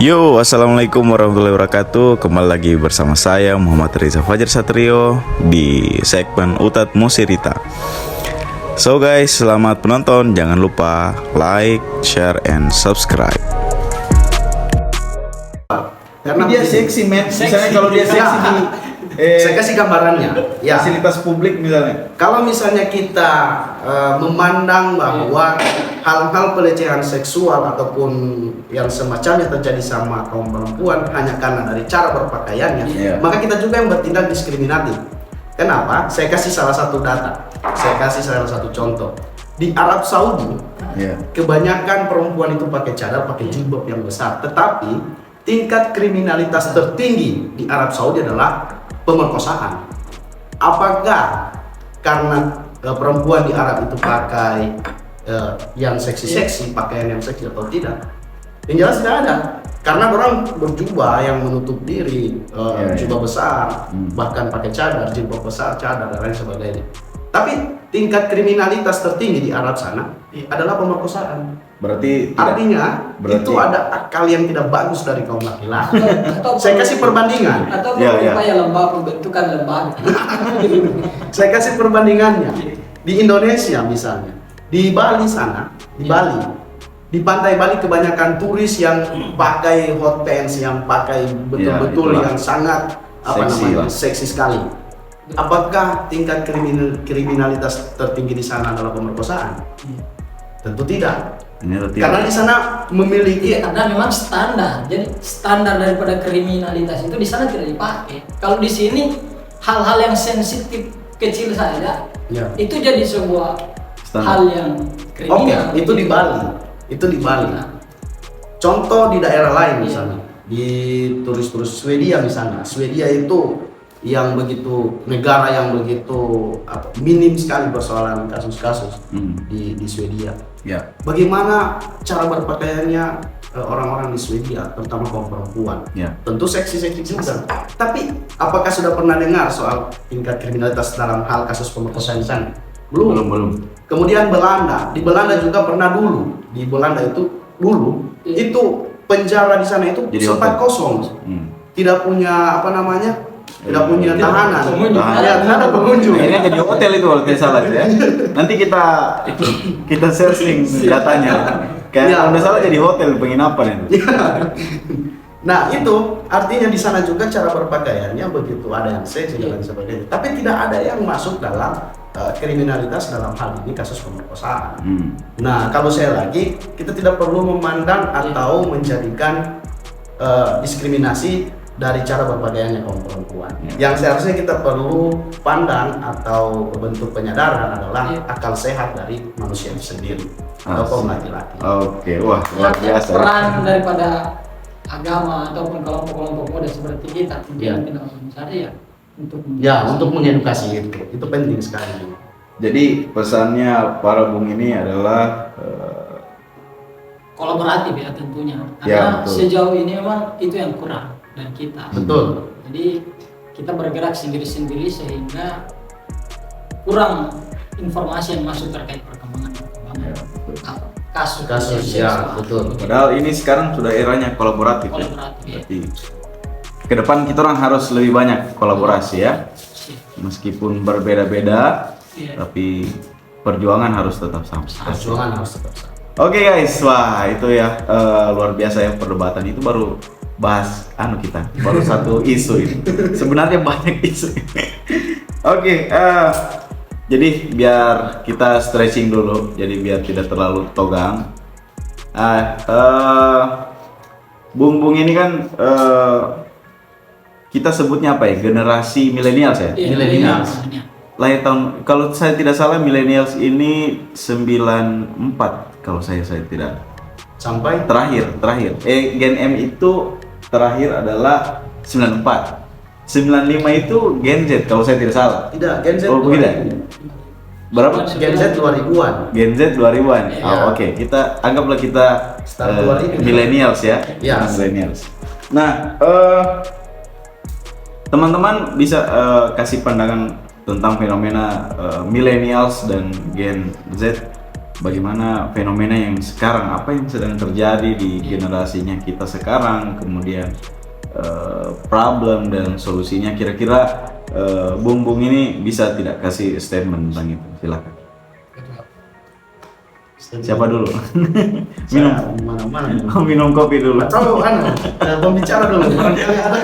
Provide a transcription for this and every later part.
Yo, assalamualaikum warahmatullahi wabarakatuh. Kembali lagi bersama saya Muhammad Reza Fajar Satrio di segmen Utat Musirita. So guys, selamat penonton. Jangan lupa like, share, and subscribe. Karena dia seksi, men. Misalnya kalau dia seksi di saya kasih gambarannya. Ya. fasilitas publik misalnya. Kalau misalnya kita memandang bahwa hal-hal pelecehan seksual ataupun yang semacamnya terjadi sama kaum perempuan hanya karena dari cara berpakaiannya, maka kita juga yang bertindak diskriminatif. Kenapa? Saya kasih salah satu data. Saya kasih salah satu contoh. Di Arab Saudi, kebanyakan perempuan itu pakai cadar, pakai jilbab yang besar. Tetapi tingkat kriminalitas tertinggi di Arab Saudi adalah pemerkosaan. Apakah karena perempuan di Arab itu pakai yang seksi-seksi, pakaian yang seksi atau tidak? Yang jelas tidak ada. Karena orang berjubah yang menutup diri, jubah besar, bahkan pakai cadar, jilbab besar, cadar dan lain sebagainya. Tapi tingkat kriminalitas tertinggi di Arab sana adalah pemerkosaan. Berarti itu ada akal yang tidak bagus dari kaum laki-laki. Saya kasih perbandingan. Atau upaya lembaga pembentukan lembaga. Saya kasih perbandingannya. Di Indonesia misalnya, di Bali sana, di pantai Bali kebanyakan turis yang pakai hot pants, yang pakai betul-betul yang sangat seksi sekali. Apakah tingkat kriminalitas tertinggi di sana adalah pemerkosaan? Tentu tidak. Karena di sana memiliki karena memang standar. Jadi standar daripada kriminalitas itu di sana tidak dipakai. Kalau di sini hal-hal yang sensitif kecil saja itu jadi sebuah hal yang kriminal. Itu di Bali. Itu di Bali. Contoh di daerah lain misalnya, di turis-turis Swedia misalnya. Swedia itu yang begitu negara yang begitu minim sekali persoalan kasus-kasus di Swedia. Bagaimana cara berpakaiannya orang-orang di Swedia, terutama kaum perempuan? Tentu seksi-seksi juga. Tapi apakah sudah pernah dengar soal tingkat kriminalitas dalam hal kasus pemerkosaan di sana? Belum. Kemudian Belanda, di Belanda juga pernah dulu. Di Belanda itu dulu itu penjara di sana itu sempat kosong. Tidak punya tidak punya tahanan. Tidak ada pengunjung. Ini jadi hotel itu kalau tidak salah ya. Nanti kita searching datanya. Kayak kalau tidak salah jadi hotel penginapan itu. Nah itu artinya di sana juga cara berpakaiannya begitu, ada yang seksi dan sebagainya. Tapi tidak ada yang masuk dalam kriminalitas dalam hal ini kasus pemerkosaan. Nah kalau saya lagi, kita tidak perlu memandang atau menjadikan diskriminasi dari cara berpakaiannya kaum perempuan. Yang seharusnya kita perlu pandang atau bentuk penyadaran adalah akal sehat dari manusia itu sendiri atau kaum laki-laki. Oke, wah luar biasa. Peran daripada agama ataupun kelompok-kelompok muda seperti kita tidak besar untuk mengedukasi itu penting sekali. Jadi pesannya para bung ini adalah kolaboratif ya tentunya. Karena sejauh ini memang itu yang kurang dan kita. Betul. Jadi kita bergerak sendiri-sendiri sehingga kurang informasi yang masuk terkait perkembangan kasus. Betul. Padahal ini sekarang sudah eranya kolaboratif. Berarti ke depan kita orang harus lebih banyak kolaborasi ya. Meskipun berbeda-beda, tapi perjuangan harus tetap sama. Oke guys, wah itu ya luar biasa ya perdebatan itu baru bahas kita baru satu isu ini. Sebenarnya banyak isu. Oke, jadi biar kita stretching dulu, jadi biar tidak terlalu togang. Bung ini kan kita sebutnya apa ya? Generasi milenials ya? Milenials. Lahir tahun, kalau saya tidak salah milenials ini 94 kalau saya tidak sampai terakhir Gen M itu terakhir adalah 94. 95 itu Gen Z kalau saya tidak salah. Tidak, Gen Z. Begitu. Berapa? Gen Z 2000-an. Gen Z 2000-an. Oke. Kita anggaplah kita millennials ya. Millennials. Nah, teman-teman bisa kasih pandangan tentang fenomena millennials dan Gen Z bagaimana fenomena yang sekarang, apa yang sedang terjadi di generasinya kita sekarang, kemudian problem dan solusinya. Kira-kira Bung ini bisa tidak kasih statement tentang itu? Silakan. Siapa dulu? Minum mana-mana. Minum kopi dulu. Atau pembicara dulu. Barangkali ada.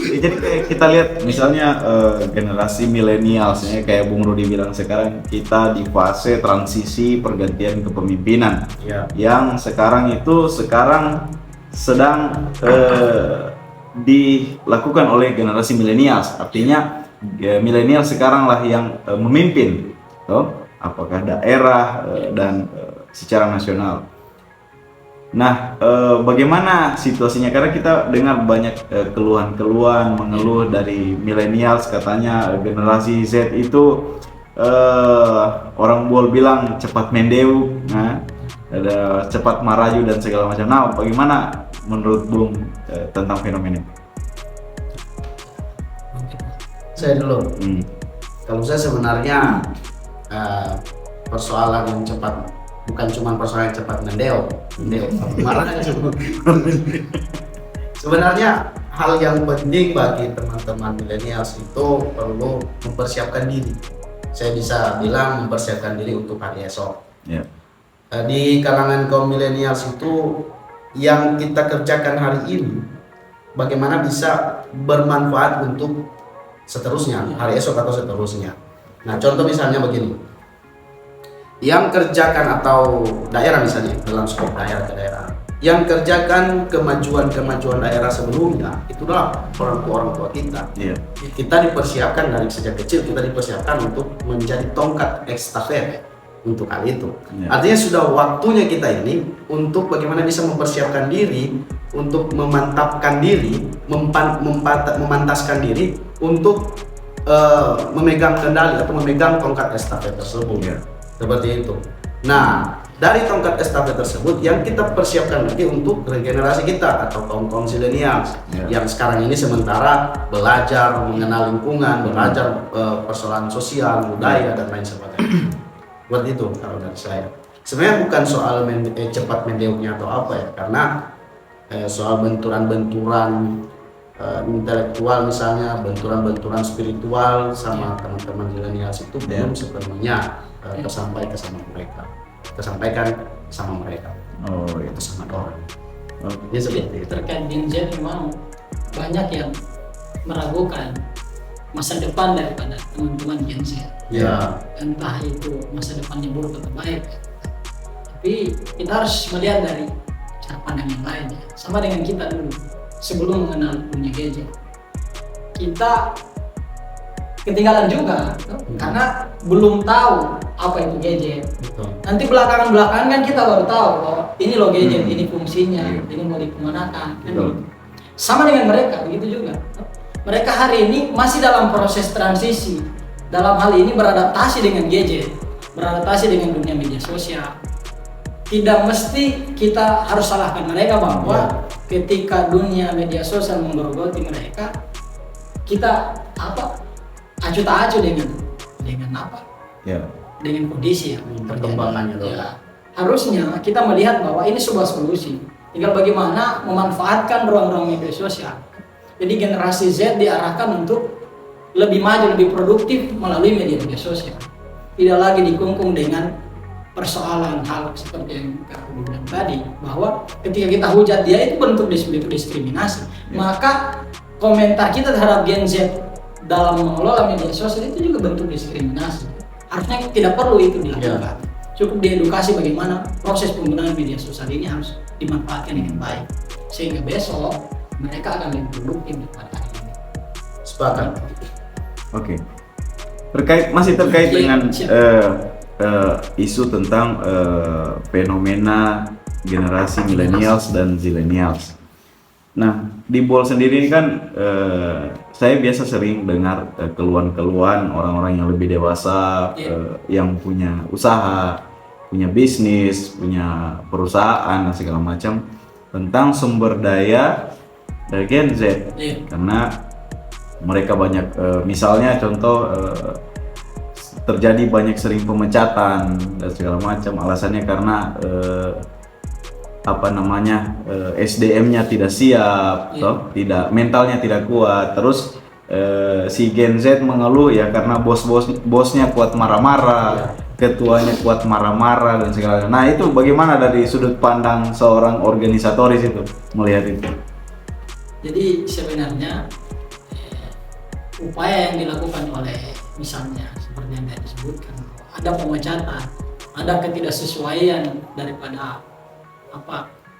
Jadi kayak kita lihat misalnya generasi milenials ya, kayak Bung Rudi bilang, sekarang kita di fase transisi pergantian kepemimpinan. Ya. Yang sekarang sedang dilakukan oleh generasi milenials. Artinya milenial sekarang lah yang memimpin, toh? Apakah daerah dan secara nasional. Nah, bagaimana situasinya? Karena kita dengar banyak keluhan-keluhan, mengeluh dari millennials, katanya generasi Z itu orang Bol bilang cepat mendeu, nah, ada cepat maraju dan segala macam. Nah, bagaimana menurut Bung tentang fenomena ini? Saya dulu. Kalau saya sebenarnya persoalan yang cepat, bukan cuma persoalan yang cepat mendeo marah. Sebenarnya hal yang penting bagi teman-teman milenials itu perlu mempersiapkan diri. Saya bisa bilang mempersiapkan diri untuk hari esok. Yeah. Di kalangan kaum milenials itu yang kita kerjakan hari ini bagaimana bisa bermanfaat untuk seterusnya, hari esok atau seterusnya. Nah, contoh misalnya begini, yang kerjakan atau daerah misalnya, dalam skop daerah ke daerah, yang kerjakan kemajuan daerah sebelumnya, itulah orang tua kita. Yeah. Kita dipersiapkan dari sejak kecil, kita dipersiapkan untuk menjadi tongkat estafet untuk hal itu. Yeah. Artinya sudah waktunya kita ini untuk bagaimana bisa mempersiapkan diri, untuk memantapkan diri, memantaskan diri untuk memegang kendali atau memegang tongkat estafet tersebut. Yeah. Seperti itu. Nah, dari tongkat estafet tersebut yang kita persiapkan lagi untuk regenerasi kita atau kaum zilenials yang sekarang ini sementara belajar mengenal lingkungan, belajar persoalan sosial, budaya dan lain sebagainya. Buat itu kalau dari saya. Sebenarnya bukan soal cepat mendeuknya atau apa ya, karena soal benturan-benturan intelektual misalnya, benturan-benturan spiritual sama teman-teman zilenials itu belum sepenuhnya tersampaikan sama mereka. Oh, itu sangat orang. Jadi seperti itu. Terkait Gen Z memang banyak yang meragukan masa depan daripada teman-teman Gen Z. Ya. Entah itu masa depannya buruk atau baik. Tapi kita harus melihat dari cara pandang yang lain ya. Sama dengan kita dulu sebelum mengenal dunia gadget. Kita ketinggalan juga karena belum tahu apa itu gadget. Nanti belakangan kan kita baru tahu bahwa ini loh gadget, ini fungsinya, ini mau dikemanakan. Sama dengan mereka begitu juga. Mereka hari ini masih dalam proses transisi, dalam hal ini beradaptasi dengan gadget, beradaptasi dengan dunia media sosial. Tidak mesti kita harus salahkan mereka bahwa ketika dunia media sosial menggerogoti mereka, kita acuh tak acuh dengan apa? Dengan kondisi perkembangannya tuh. Ya. Harusnya kita melihat bahwa ini sebuah solusi. Tinggal bagaimana memanfaatkan ruang-ruang media sosial. Jadi generasi Z diarahkan untuk lebih maju, lebih produktif melalui media sosial. Tidak lagi dikungkung dengan persoalan hal seperti yang Kak bilang tadi, bahwa ketika kita hujat dia itu bentuk diskriminasi. Maka komentar kita terhadap Gen Z dalam mengelola media sosial itu juga bentuk diskriminasi. Harusnya tidak perlu itu dilakukan. Cukup diedukasi bagaimana proses penggunaan media sosial ini harus dimanfaatkan dengan baik, sehingga besok mereka akan lebih produktif daripada hari ini. Sepakat. Oke. Masih terkait dengan isu tentang fenomena generasi millennials dan zilenials. Nah, di Bol sendiri ini kan saya biasa sering dengar keluhan-keluhan orang-orang yang lebih dewasa, yang punya usaha, punya bisnis, punya perusahaan dan segala macam tentang sumber daya Gen Z. Karena mereka banyak, misalnya contoh terjadi banyak sering pemecatan dan segala macam. Alasannya karena SDM-nya tidak siap, toh, tidak, mentalnya tidak kuat. Terus si Gen Z mengeluh ya karena bosnya kuat marah-marah, ketuanya kuat marah-marah dan segala. Nah itu bagaimana dari sudut pandang seorang organisatoris itu melihat itu? Jadi sebenarnya upaya yang dilakukan oleh misalnya seperti yang tadi disebutkan, ada pemecatan, ada ketidaksesuaian daripada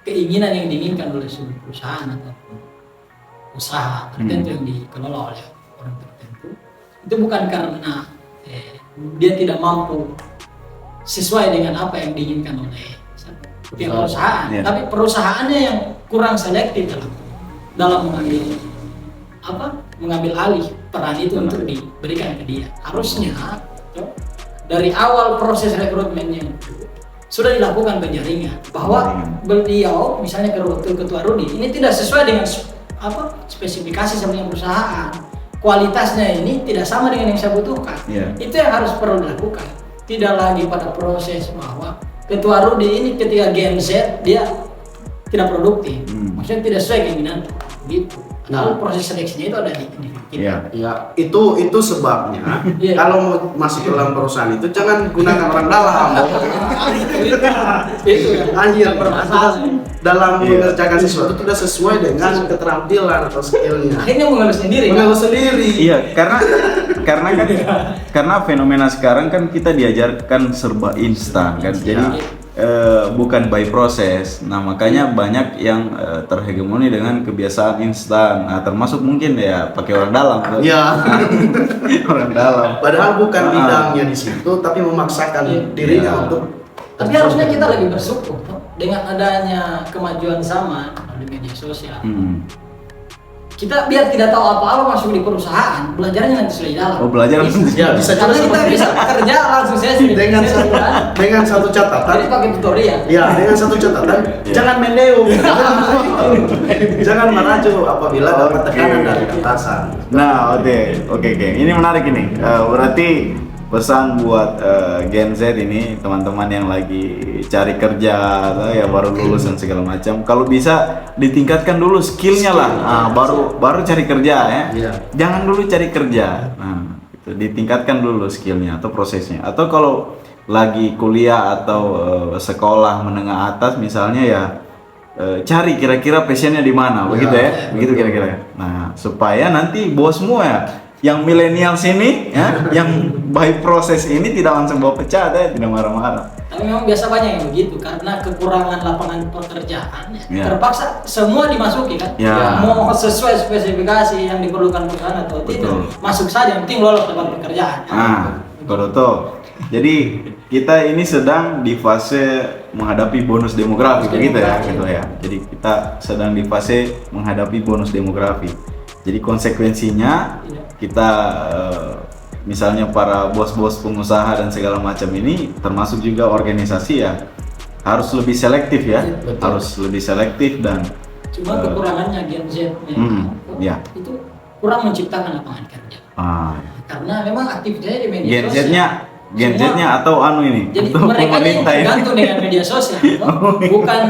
keinginan yang diinginkan oleh sebuah perusahaan ataupun usaha tertentu yang dikelola oleh orang tertentu, itu bukan karena dia tidak mampu sesuai dengan apa yang diinginkan oleh pihak perusahaan, tapi perusahaannya yang kurang selektif dalam mengambil alih peran itu untuk diberikan ke dia. Harusnya dari awal proses rekrutmennya sudah dilakukan penjaringan bahwa beliau misalnya ketua Rudi ini tidak sesuai dengan spesifikasi sama perusahaan, kualitasnya ini tidak sama dengan yang saya butuhkan. Itu yang harus perlu dilakukan. Tidak lagi pada proses bahwa ketua Rudi ini ketika Gen Z dia tidak produktif, maksudnya tidak sesuai keinginan gitu. Nah, proses seleksinya itu ada di kita. Ya, itu sebabnya kalau mau masuk ke dalam perusahaan itu jangan gunakan orang dalam. Itu anjir dalam mengerjakan sesuatu tidak sesuai dengan keterampilan atau skillnya. Akhirnya mengeluh sendiri. Iya, karena fenomena sekarang kan kita diajarkan serba instan kan. Jadi bukan by proses. Nah makanya banyak yang terhegemoni dengan kebiasaan instan. Nah termasuk mungkin ya pakai orang dalam. Iya. Orang dalam. Padahal bukan bidangnya di situ, tapi memaksakan dirinya untuk. Tapi harusnya kita lebih bersyukur dengan adanya kemajuan zaman di media sosial. Kita biar tidak tahu apa-apa masuk di perusahaan, belajarnya nanti sudah di dalam. Oh belajar ya bisa karena kita bisa kerja langsung saya dengan satu catatan. Jadi pakai tutorial. Ya dengan satu catatan, jangan mendeung, jangan meracu apabila dapat tekanan dari atasan. Nah oke. Ini menarik ini. Berarti pesan buat Gen Z ini, teman-teman yang lagi cari kerja atau ya baru lulus dan segala macam, kalau bisa ditingkatkan dulu skillnya lah, baru cari kerja ya. Jangan dulu cari kerja, gitu. Ditingkatkan dulu skillnya atau prosesnya. Atau kalau lagi kuliah atau sekolah menengah atas misalnya ya, cari kira-kira passionnya di mana, begitu ya, begitu kira-kira. Nah supaya nanti bos semua ya, yang milenial sini ya, yang by proses ini tidak langsung bawa pecat ya, tidak marah-marah. Tapi memang biasa banyak yang begitu karena kekurangan lapangan pekerjaan terpaksa semua dimasuki kan. Mau sesuai spesifikasi yang diperlukan perusahaan atau tidak, masuk saja, yang penting lolos dapat pekerjaan. Kodoto. Jadi kita ini sedang di fase menghadapi bonus demografi begitu ya, gitu ya. Jadi kita sedang di fase menghadapi bonus demografi. Jadi konsekuensinya kita misalnya para bos-bos pengusaha dan segala macam ini, termasuk juga organisasi ya, harus lebih selektif ya, harus lebih selektif dan cuma kekurangannya Gen Z itu kurang menciptakan lapangan kerja. Karena memang aktivitasnya di media sosial. Gen Z-nya atau ini? Jadi atau mereka ini tergantung ini? dengan media sosial, bukan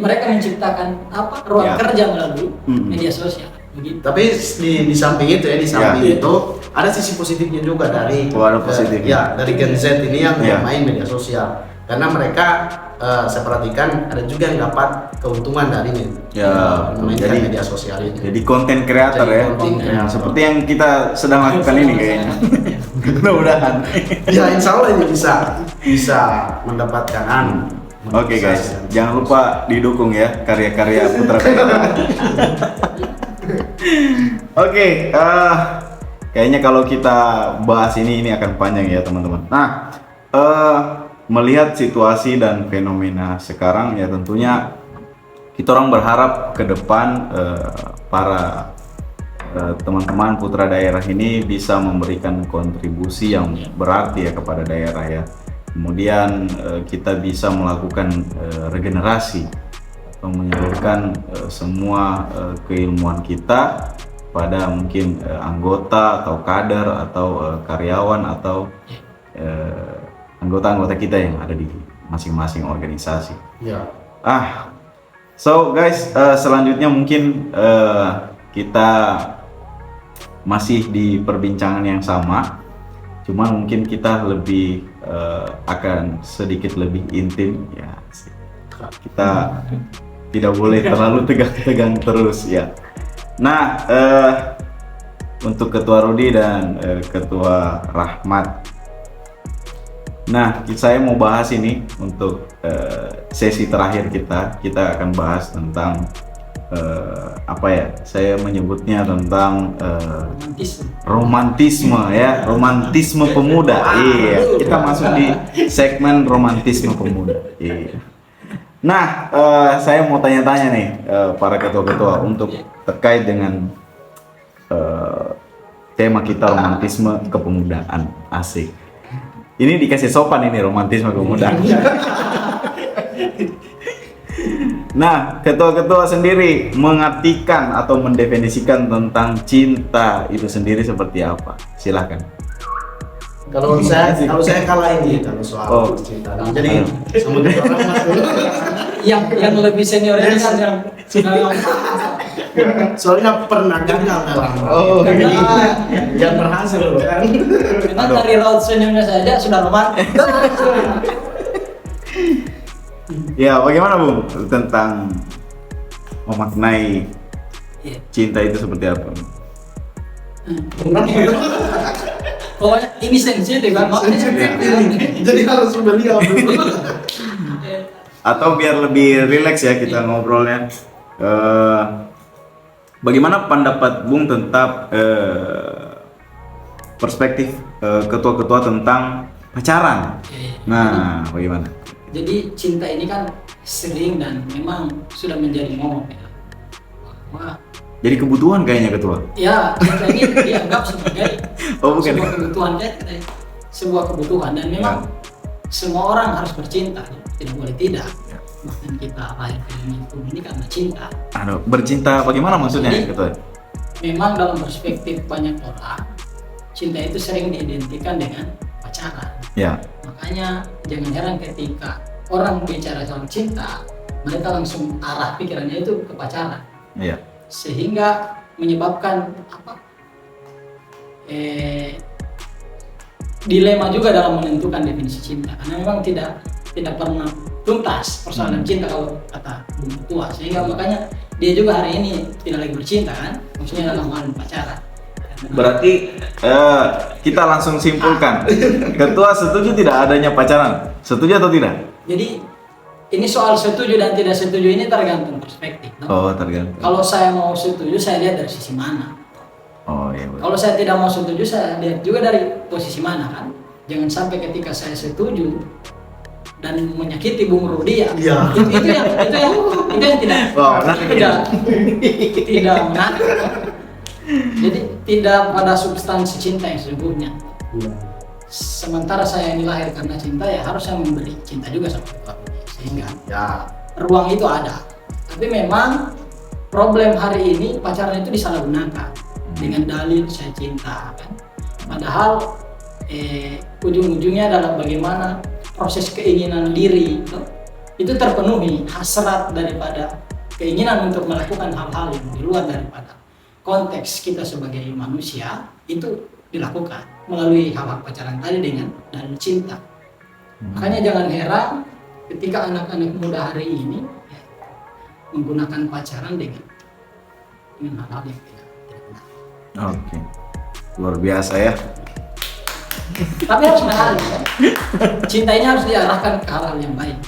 mereka menciptakan ruang kerja melalui media sosial. Begitu. Tapi di samping itu ya, itu ada sisi positifnya juga dari dari Gen Z ini yang main media sosial. Karena mereka saya perhatikan ada juga yang dapat keuntungan dari memainkan media sosial ini. Jadi konten kreator ya. Seperti yang kita sedang lakukan ini kayaknya. Mudah-mudahan. Ya insya Allah ini bisa mendapatkan Oke guys, jangan lupa didukung ya karya-karya Putra Daerah. Oke, kayaknya kalau kita bahas ini akan panjang ya teman-teman. Nah, melihat situasi dan fenomena sekarang ya tentunya kita orang berharap ke depan para teman-teman Putra Daerah ini bisa memberikan kontribusi yang berarti ya kepada daerah ya. Kemudian kita bisa melakukan regenerasi atau menyalurkan semua keilmuan kita pada mungkin anggota atau kader atau karyawan atau anggota-anggota kita yang ada di masing-masing organisasi. Ya. So guys, selanjutnya mungkin kita masih di perbincangan yang sama, cuman mungkin kita lebih akan sedikit lebih intim ya. Kita tidak boleh terlalu tegang-tegang terus ya. Nah, untuk Ketua Rudi dan Ketua Rahmat, nah saya mau bahas ini untuk sesi terakhir kita akan bahas tentang apa ya, saya menyebutnya tentang romantisme ya, romantisme pemuda. Iya, kita masuk di segmen romantisme pemuda. Iya. Nah, saya mau tanya-tanya nih para ketua-ketua untuk terkait dengan tema kita romantisme kepemudaan. Asik. Ini dikasih sopan ini, romantisme kepemudaan. Nah, ketua-ketua sendiri mengartikan atau mendefinisikan tentang cinta itu sendiri seperti apa? Silahkan. Kalau saya kalah ini kalau soal percintaan. Jadi sama dengan orang mas dulu. yang lebih senior ini kan yang Soalnya pernah gagal dalam. Jadi jangan berhasil loh kan. memang dari raut senyumnya saja sudah romantis. Ya, bagaimana Bung tentang memaknai cinta itu seperti apa? Pokoknya ini sensitif kan. Jadi harus beliau dulu. Atau biar lebih rileks ya kita ngobrolnya. Bagaimana pendapat Bung tentang perspektif ketua-ketua tentang pacaran? Nah, bagaimana? Jadi cinta ini kan sering dan memang sudah menjadi momok ya. Bahwa Jadi kebutuhan kayaknya ketua. ya cinta ini dianggap sebagai Oh, bukan. sebuah kebutuhan sebuah kebutuhan dan memang semua orang harus bercinta, tidak boleh tidak. Bahkan kita lahir ke dunia ini karena cinta. Bercinta bagaimana maksudnya Jadi, ketua? Memang dalam perspektif banyak orang, cinta itu sering diidentikan dengan pacaran. Ya. Makanya jangan heran ketika orang bicara soal cinta, mereka langsung arah pikirannya itu ke pacaran. Iya. Sehingga menyebabkan dilema juga dalam menentukan definisi cinta, karena memang tidak pernah tuntas persoalan cinta kalau kata Bung Ketua, sehingga makanya dia juga hari ini tidak lagi bercinta kan, maksudnya dalam hal pacaran. Berarti kita langsung simpulkan. Ketua setuju tidak adanya pacaran? Setuju atau tidak? Jadi ini soal setuju dan tidak setuju ini tergantung perspektif. No? Oh, tergantung. Kalau saya mau setuju, saya lihat dari sisi mana. Oh iya. Betul. Kalau saya tidak mau setuju, saya lihat juga dari posisi mana kan. Jangan sampai ketika saya setuju dan menyakiti Bung Rudi ya. Itu yang tidak tidak menarik. Jadi tidak pada substansi cinta yang sesungguhnya. Sementara saya ini lahir karena cinta, ya harus saya memberi cinta juga sama Ketua Rudi, sehingga ruang itu ada. Tapi memang problem hari ini pacaran itu disalahgunakan dengan dalil saya cinta kan. Padahal ujung-ujungnya adalah bagaimana proses keinginan diri itu terpenuhi, hasrat daripada keinginan untuk melakukan hal-hal yang di luar daripada konteks kita sebagai manusia itu dilakukan melalui hal-hal pacaran tadi dengan dalil cinta. Makanya jangan heran ketika anak-anak muda hari ini menggunakan pacaran dengan hal-hal yang tidak benar. Oke. Luar biasa ya. Tapi harus menarik ya. Cinta ini harus diarahkan ke hal-hal yang baik.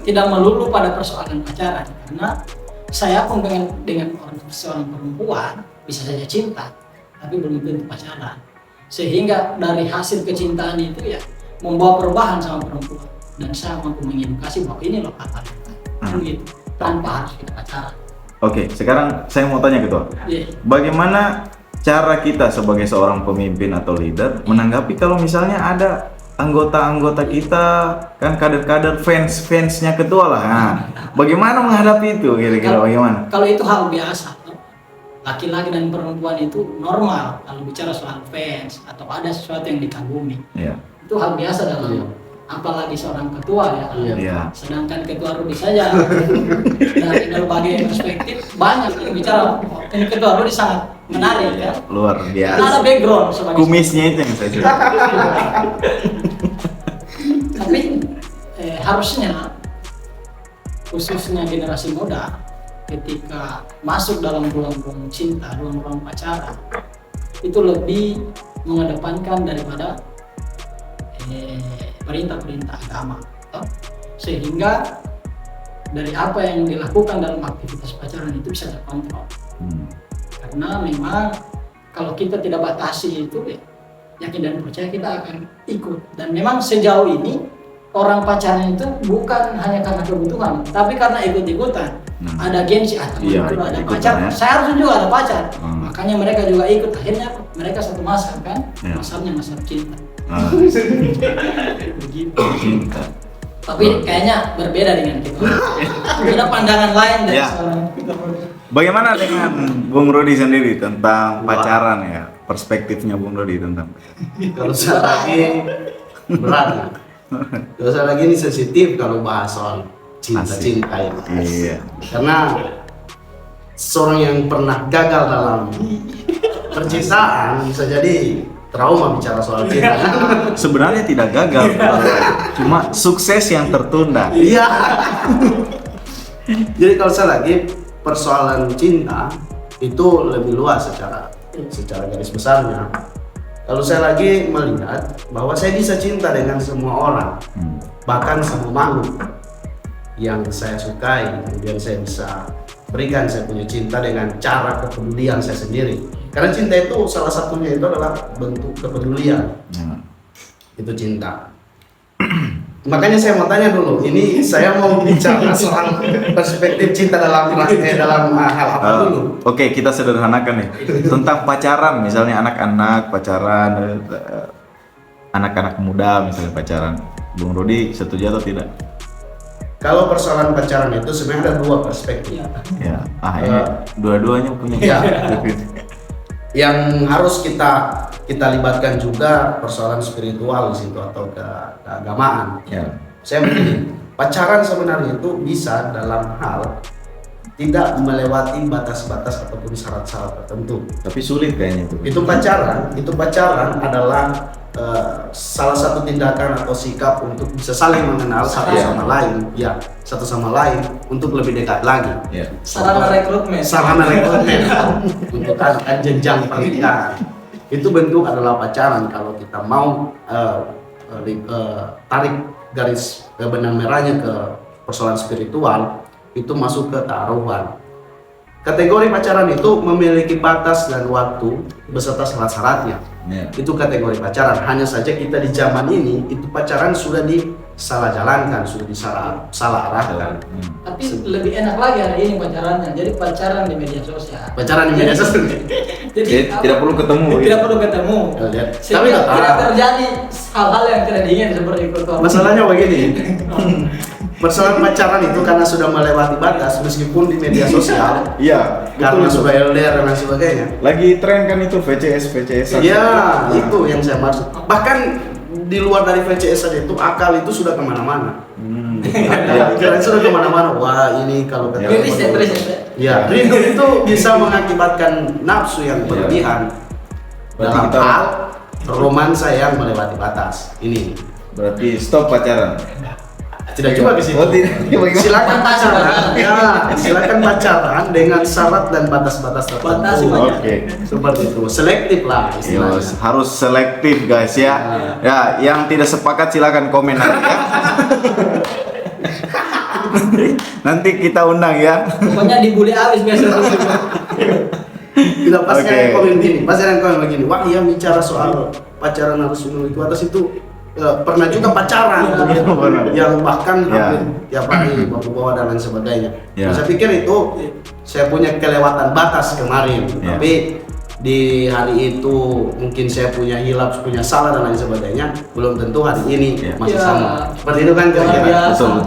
Tidak melulu pada persoalan pacaran, karena saya pun dengan seorang perempuan bisa saja cinta, tapi belum tentu pacaran. Sehingga dari hasil kecintaan itu ya membawa perubahan sama perempuan, dan saya mampu mengedukasi bahwa ini loh hal yang baik, gitu, tanpa harus kita pacaran. Oke, sekarang saya mau tanya Ketua. Bagaimana cara kita sebagai seorang pemimpin atau leader menanggapi kalau misalnya ada anggota-anggota kita, kan kader-kader fansnya Ketua lah. Nah, bagaimana menghadapi itu kira-kira bagaimana? Kalau itu hal biasa, laki-laki dan perempuan itu normal kalau bicara soal fans atau ada sesuatu yang dikagumi. Iya. Itu hal biasa dalam apalagi seorang ketua ya. Iya. Sedangkan ketua Rudi saja dari berbagai perspektif banyak yang bicara. Oh, ini ketua Rudi sangat menarik ya. Luar Karena biasa. ada background sebagai Kumisnya itu yang saya suka. tapi harusnya khususnya generasi muda ketika masuk dalam ruang-ruang cinta, ruang-ruang pacaran itu lebih mengedepankan daripada perintah-perintah agama, sehingga dari apa yang dilakukan dalam aktivitas pacaran itu bisa terkontrol. Karena memang kalau kita tidak batasi itu, yakin dan percaya kita akan ikut. Dan memang sejauh ini orang pacaran itu bukan hanya karena kebutuhan, tapi karena ikut-ikutan. Ada gengsi, Iya, teman ada ikut-ikutan pacar, ya. saya harus juga ada pacar. Makanya mereka juga ikut. Akhirnya mereka satu masa kan, masanya masa cinta. Begitu. Cinta. Tapi kayaknya berbeda dengan kita. Ada pandangan lain dari Ya. seorang. Bagaimana dengan Bung Rudi sendiri tentang pacaran ya? Perspektifnya Bung Rudi tentang pacaran. Kalau saya lagi berat ya. Kalau saya lagi ini sensitif kalau bahas soal cinta-cinta ini. Iya. Karena seorang yang pernah gagal dalam percintaan bisa jadi trauma bicara soal cinta. Sebenarnya tidak gagal, cuma sukses yang tertunda. Iya. Jadi kalau saya lagi persoalan cinta itu lebih luas secara garis besarnya. Kalau saya lagi melihat bahwa saya bisa cinta dengan semua orang, bahkan semua makhluk yang saya sukai, kemudian saya bisa berikan saya punya cinta dengan cara kepedulian saya sendiri. Karena cinta itu salah satunya itu adalah bentuk kepedulian. Itu cinta. Makanya saya mau tanya dulu, ini saya mau bicara soal perspektif cinta dalam hal apa dulu? Oke, kita sederhanakan nih tentang pacaran, misalnya anak-anak pacaran, anak-anak muda misalnya pacaran. Bung Rudi setuju atau tidak? Kalau persoalan pacaran itu sebenarnya ada dua perspektif. Ya, ini dua-duanya punya. Ya. Yang harus kita libatkan juga persoalan spiritual di situ atau keagamaan. Ya. Saya begini, pacaran sebenarnya itu bisa dalam hal tidak melewati batas-batas ataupun syarat-syarat tertentu. Tapi sulit kayaknya itu. Itu pacaran adalah salah satu tindakan atau sikap untuk bisa saling mengenal satu sama lain, satu sama lain untuk lebih dekat lagi. Ya. Sarana rekrutmen. Untuk kan jenjang pernikahan. Itu bentuk adalah pacaran kalau kita mau tarik garis benang merahnya ke persoalan spiritual, itu masuk ke taruhan. Kategori pacaran itu memiliki batas dan waktu beserta syarat-syaratnya. Itu kategori pacaran. Hanya saja kita di zaman ini itu pacaran sudah disalah jalankan, sudah disalah arahkan. Tapi lebih enak lagi hari ini pacarannya. Jadi pacaran di media sosial. Pacaran di media sosial. Jadi tidak perlu ketemu. Tidak perlu ketemu. Tapi tidak terjadi hal-hal yang tidak diingin seperti itu. Masalahnya begini. Persoalan pacaran itu karena sudah melewati batas meskipun di media sosial. Iya, Karena sudah LDR dan lain sebagainya. Lagi tren kan itu VCS. Iya, itu yang saya maksud. Bahkan di luar dari VCS saja itu akal itu sudah kemana-mana. Pikiran sudah kemana-mana. Wah, ini kalau kata Riset. ya, rindu itu bisa mengakibatkan nafsu yang berlebihan dalam hal romansa yang melewati batas. Ini Berarti stop pacaran. tidak cuma ke situ. Oh, tidak. Silakan pacaran. Silakan pacaran dengan syarat dan batas-batas tertentu. Oke. Seperti itu. Selektif lah istilahnya. Yes, harus selektif guys ya. Ya, yang tidak sepakat silakan komen nanti ya. Nanti kita undang ya. Pokoknya dibully abis biasa. Tidak pasti Oke. yang komen begini. Pasti yang komen begini. Wah, yang bicara soal pacaran harus memiliki batas itu pernah juga pacaran yang bahkan hampir tiap hari bawa dan lain sebagainya. Saya pikir itu saya punya kelewatan batas kemarin, tapi di hari itu mungkin saya punya hilap, punya salah dan lain sebagainya. Belum tentu hari ini masih sama. Seperti itu kan kira-kira. Betul.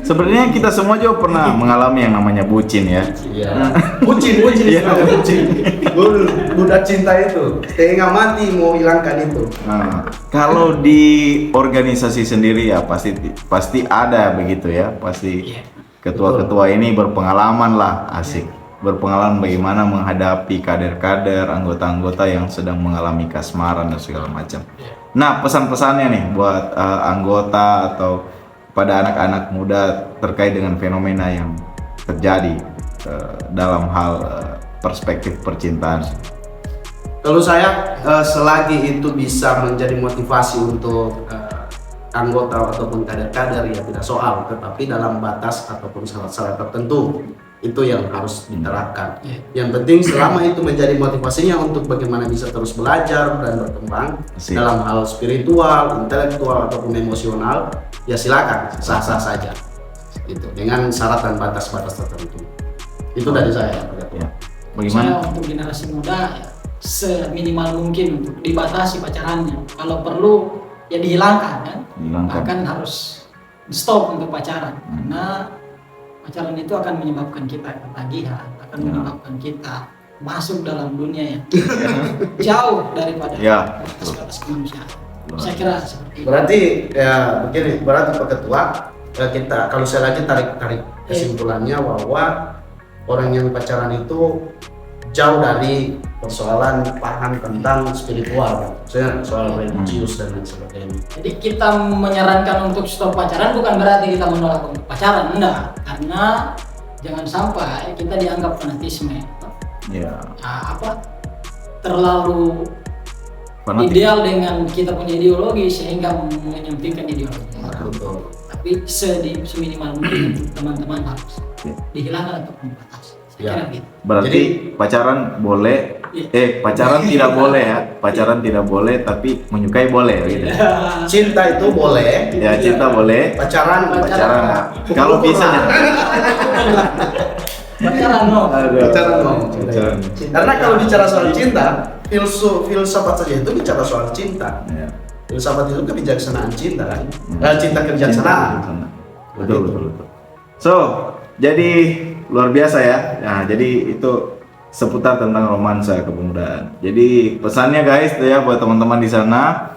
So Sebenarnya kita semua juga pernah mengalami yang namanya bucin ya. Iya. Bucin istilahnya bucin. Budak cinta itu, tengah mati mau hilangkan itu. Nah, kalau di organisasi sendiri ya pasti ada begitu ya. Pasti ketua-ketua ini berpengalaman lah, asik. Berpengalaman bagaimana menghadapi kader-kader, anggota-anggota yang sedang mengalami kasmaran dan segala macam. Nah, pesan-pesannya nih buat anggota atau pada anak-anak muda terkait dengan fenomena yang terjadi dalam hal perspektif percintaan. Kalau saya selagi itu bisa menjadi motivasi untuk anggota ataupun kader-kader ya tidak soal, tetapi dalam batas ataupun syarat-syarat tertentu itu yang harus diterapkan. Yang penting selama itu menjadi motivasinya untuk bagaimana bisa terus belajar dan berkembang dalam hal spiritual, intelektual ataupun emosional, ya silakan sah-sah saja. Itu dengan syarat dan batas-batas tertentu. Itu dari saya. Ya. Bagaimana? Saya untuk generasi muda ya, seminimal mungkin untuk dibatasi pacarannya. Kalau perlu ya dihilangkan kan. Bahkan harus stop untuk pacaran karena pacaran itu akan menyebabkan kita ketagihan, akan menyebabkan kita masuk dalam dunia yang jauh daripada batas-batas kemanusiaan. Saya kira seperti itu. Berarti ya begini, berarti Pak Ketua, kita kalau saya lagi tarik kesimpulannya bahwa orang yang pacaran itu jauh dari persoalan paham tentang spiritual, maksudnya soal religius dan lain sebagainya. Jadi kita menyarankan untuk stop pacaran bukan berarti kita menolak untuk pacaran, enggak. Karena jangan sampai kita dianggap fanatisme. Terlalu fanatik. Ideal dengan kita punya ideologi sehingga menyampingkan ideologi. Betul. Tapi seminimal mungkin teman-teman harus dihilangkan atau membatasi. Berarti jadi, pacaran boleh, pacaran tidak boleh ya, pacaran tidak boleh, tapi menyukai boleh gitu. Cinta itu boleh, ya cinta boleh. Pacaran. Kalau bisa pacaran no. Karena kalau bicara soal cinta, filsafat saja itu bicara soal cinta. Filsafat itu kebijaksanaan cinta kan, cinta kebijaksanaan. Betul. So, jadi luar biasa ya. Nah, jadi itu seputar tentang romansa kepemudaan. Jadi pesannya guys ya buat teman-teman di sana,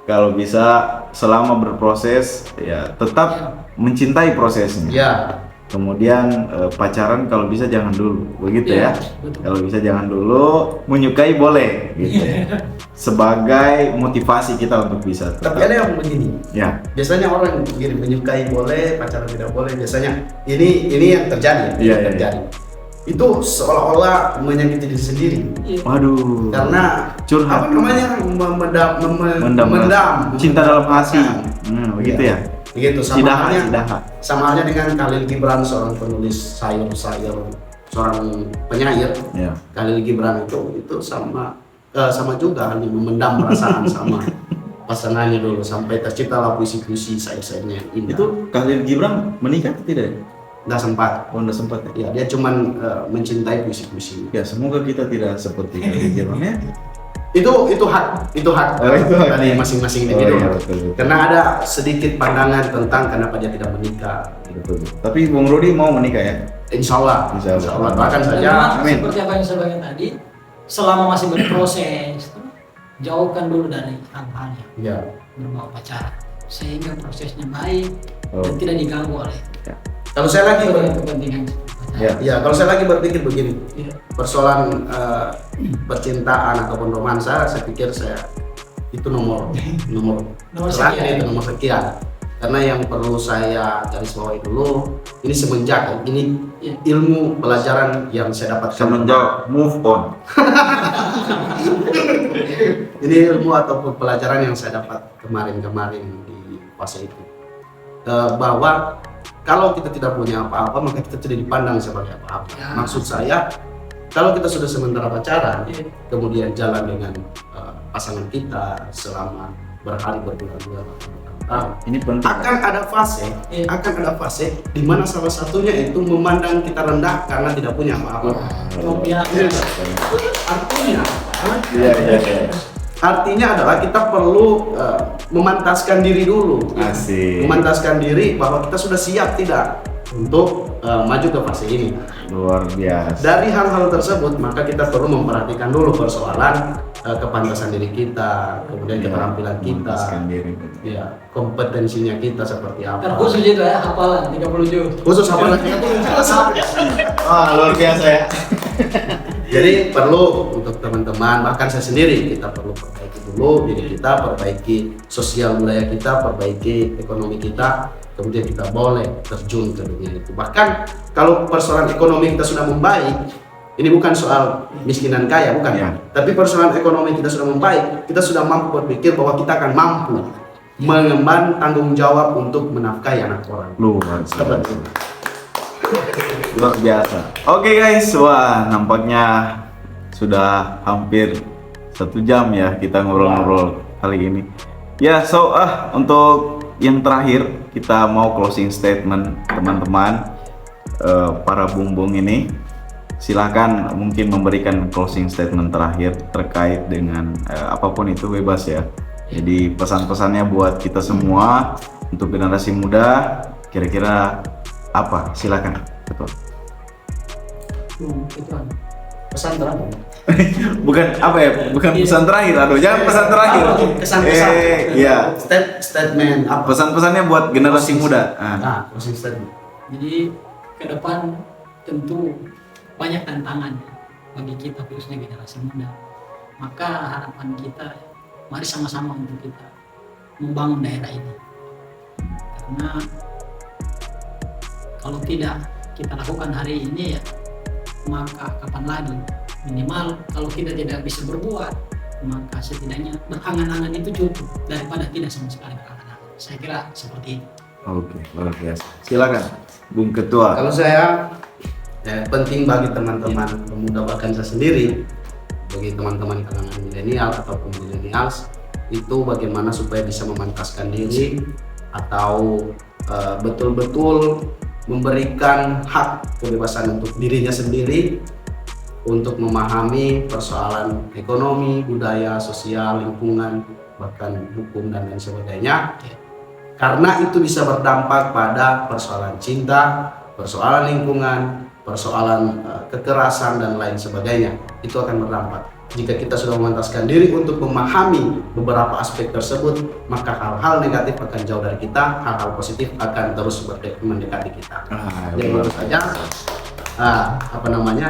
kalau bisa selama berproses ya tetap mencintai prosesnya. Ya. Kemudian pacaran kalau bisa jangan dulu, begitu ya. Kalau bisa jangan dulu, menyukai boleh gitu. Sebagai motivasi kita untuk bisa tetap. Tapi ada yang begini. Ya. Biasanya orang begini, menyukai boleh, pacaran tidak boleh. Biasanya ini yang terjadi. Terjadi. Itu seolah-olah menyakiti diri sendiri. Waduh. Karena curhat. Apa namanya? Memendam. Cinta dalam hati. Begitu ya. Begitu sama halnya dengan Khalil Gibran, seorang penulis sayur-sayur, seorang penyair. Khalil Gibran itu sama juga hanya memendam perasaan sama pasangannya dulu sampai terciptalah puisi-puisi sayur-sayurnya yang indah. Itu Khalil Gibran menikah atau tidak? Nggak sempat. Nggak sempat ya. Dia cuman mencintai puisi-puisi. Ya semoga kita tidak seperti Khalil Gibran ya. Itu hak dari masing-masing individu. Betul. Karena ada sedikit pandangan tentang kenapa dia tidak menikah. Betul. Tapi Bung Rudi mau menikah ya? Insya Allah. Bahkan saja. Amin. Seperti apa yang saya bagikan tadi, selama masih berproses, jauhkan dulu dari hal-hal yang berbau pacaran, sehingga prosesnya baik dan tidak diganggu oleh. Kalau saya lagi kepentingan. Kalau saya lagi berpikir begini, persoalan percintaan ataupun romansa, saya pikir itu nomor sekian. Karena yang perlu saya garis bawahi dulu, ini semenjak ini ilmu pelajaran yang saya dapatkan. Semenjak move on. Ini ilmu ataupun pelajaran yang saya dapat kemarin di fase itu, bahwa kalau kita tidak punya apa-apa, maka kita tidak dipandang sebagai apa-apa. Maksud saya, kalau kita sudah sementara pacaran, kemudian jalan dengan pasangan kita selama berhari berbulan-bulan, ini penting. Akan ada fase di mana salah satunya itu memandang kita rendah karena tidak punya apa-apa. Artinya, Artinya adalah kita perlu memantaskan diri dulu. Asik. Memantaskan diri bahwa kita sudah siap tidak untuk maju ke fase ini. Luar biasa. Dari hal-hal tersebut, maka kita perlu memperhatikan dulu persoalan kepantasan diri kita, kemudian keterampilan kita, Memantaskan diri. ya, kompetensinya kita seperti apa. Terkhusus itu ya, hafalan 30 juz. Khusus hafalan 30 juz. Wah, luar biasa ya. Jadi perlu untuk teman-teman, bahkan saya sendiri, kita perlu perbaiki dulu diri kita, perbaiki sosial budaya kita, perbaiki ekonomi kita, kemudian kita boleh terjun ke dunia itu. Bahkan kalau persoalan ekonomi kita sudah membaik, ini bukan soal miskinan kaya, bukan, Ya. tapi persoalan ekonomi kita sudah membaik, kita sudah mampu berpikir bahwa kita akan mampu mengemban tanggung jawab untuk menafkahi anak orang. Luar Seperti biasa. itu. Luar biasa. Oke guys, wah nampaknya sudah hampir 1 jam ya kita ngobrol-ngobrol kali ini. Ya, untuk yang terakhir kita mau closing statement teman-teman, para bumbung ini. Silakan mungkin memberikan closing statement terakhir terkait dengan apapun itu, bebas ya. Jadi pesan-pesannya buat kita semua untuk generasi muda kira-kira apa? Silakan. Betul. Itu kan. Pesan terakhir. Bukan apa ya? Bukan pesan terakhir. Aduh, jangan pesan terakhir. Kesan-kesan. Iya. Statement apa? Pesan-pesannya buat generasi muda. Nah, closing statement. Jadi ke depan tentu banyak tantangan bagi kita khususnya generasi muda. Maka harapan kita, mari sama-sama untuk kita membangun daerah ini. Karena kalau tidak kita lakukan hari ini ya, maka kapan lagi? Minimal kalau kita tidak bisa berbuat, maka setidaknya berangan-angan itu cukup daripada tidak sama sekali berangan-angan. Saya kira seperti itu. Oke, luar biasa. Silakan, Bung Ketua. Kalau saya, penting bagi teman-teman pemuda, bahkan saya sendiri, bagi teman-teman kalangan milenial ataupun milenials, itu bagaimana supaya bisa memantaskan diri atau betul-betul memberikan hak kebebasan untuk dirinya sendiri untuk memahami persoalan ekonomi, budaya, sosial, lingkungan, bahkan hukum dan lain sebagainya. Karena itu bisa berdampak pada persoalan cinta, persoalan lingkungan, persoalan kekerasan dan lain sebagainya. Itu akan berdampak. Jika kita sudah memantaskan diri untuk memahami beberapa aspek tersebut, maka hal-hal negatif akan jauh dari kita, hal-hal positif akan terus mendekati kita. Jadi baru saja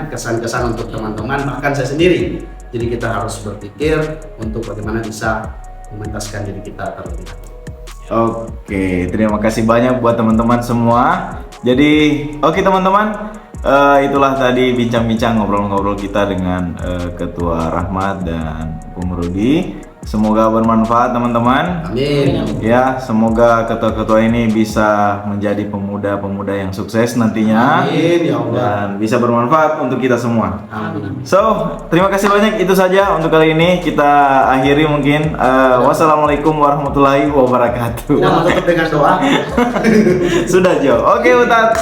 kesan-kesan untuk teman-teman, bahkan saya sendiri. Jadi kita harus berpikir untuk bagaimana bisa memantaskan diri kita terlebih dahulu. Oke, terima kasih banyak buat teman-teman semua. Jadi, oke teman-teman, itulah tadi bincang-bincang ngobrol-ngobrol kita dengan Ketua Rahmat dan Bung Rudi. Semoga bermanfaat teman-teman. Amin. Ya, semoga ketua-ketua ini bisa menjadi pemuda-pemuda yang sukses nantinya. Amin ya Allah. Dan bisa bermanfaat untuk kita semua. Amin. So, terima kasih banyak, itu saja untuk kali ini. Kita akhiri mungkin. Wassalamualaikum warahmatullahi wabarakatuh. Kita tutup dengan doa. Sudah Jo. Oke Utat.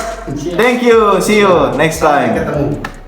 Thank you. See you next time. Sampai ketemu.